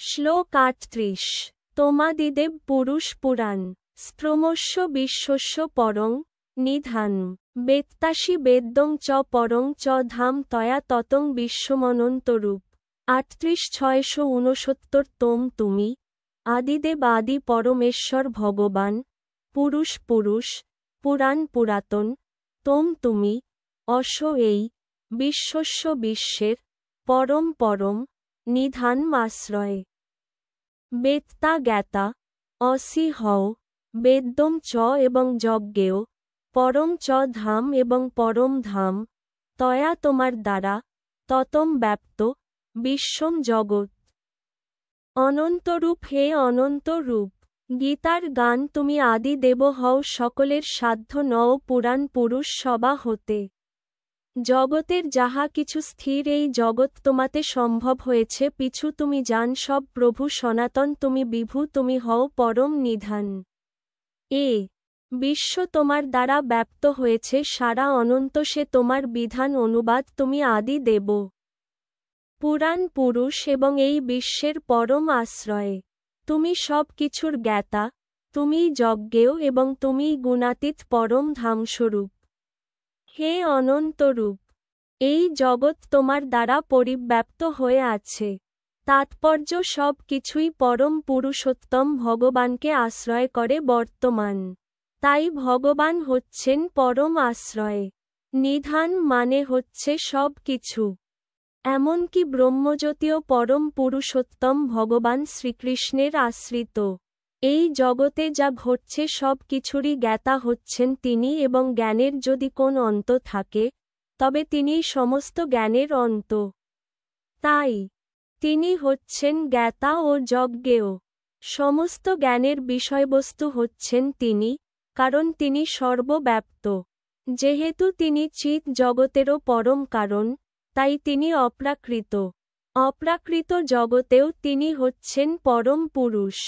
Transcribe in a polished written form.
শ্লোক ৩৮। তোমাদিদেব পুরুষ পুরাণ স্ত্রমস্য বিশ্বস্য পরং নিধান বেত্তাসি বেদ্যং চ পরং চ ধাম তয়া ততং বিশ্বমনন্তরূপ। ৩৮-৬৬৯ তোম তুমি আদিদেব আদি পরমেশ্বর ভগবান পুরুষ পুরুষ পুরাণ পুরাতন তোম তুমি অস এই বিশ্বস্য বিশ্বের পরম পরম নিধান আশ্রয় বেত্তা জ্ঞাতা অসি হও বেদ্যম চ এবং যজ্ঞেয় পরম চ ধাম এবং পরম ধাম তয়া তোমার দ্বারা ততম ব্যাপ্ত বিশ্বম জগৎ অনন্তরূপ। হে অনন্ত রূপ গীতার গান তুমি আদি দেব হও সকলের সাধ্য নও পুরাণ পুরুষ সবা হতে জগতের যাহা কিছু স্থির এই জগৎ তোমাতে সম্ভব হয়েছে পিছু তুমি জান সব প্রভু সনাতন তুমি বিভু তুমি হও পরম নিধান। এ বিশ্ব তোমার দ্বারা ব্যাপ্ত হয়েছে সারা অনন্ত সে তোমার বিধান অনুবাদ তুমি আদি দেব পুরাণ পুরুষ এবং এই বিশ্বের পরম আশ্রয়ে তুমি সব কিছুর জ্ঞাতা তুমিই যজ্ঞেয় এবং তুমিই গুণাতীত পরম ধামস্বরূপ। হে অনন্তরূপ এই জগৎ তোমার দ্বারা পরিব্যাপ্ত হয়ে আছে তাৎপর্য সব কিছুই পরম পুরুষোত্তম ভগবানকে আশ্রয় করে বর্তমান তাই ভগবান হচ্ছেন পরম আশ্রয়ে নিধান মানে হচ্ছে সব কিছু এমনকি ব্রহ্মজ্যোতিও পরম পুরুষোত্তম ভগবান শ্রীকৃষ্ণের আশ্রিত। এই জগতে যা ঘটছে সব কিছুরই জ্ঞাতা হচ্ছেন তিনি এবং জ্ঞানের যদি কোন অন্ত থাকে তবে তিনিই সমস্ত জ্ঞানের অন্ত তাই তিনি হচ্ছেন জ্ঞাতা ও যজ্ঞেয় সমস্ত জ্ঞানের বিষয়বস্তু হচ্ছেন তিনি কারণ তিনি সর্বব্যাপ্ত যেহেতু তিনি চিৎ জগতেরও পরম কারণ তাই তিনি অপ্রাকৃত অপ্রাকৃত জগতেও তিনি হচ্ছেন পরম পুরুষ।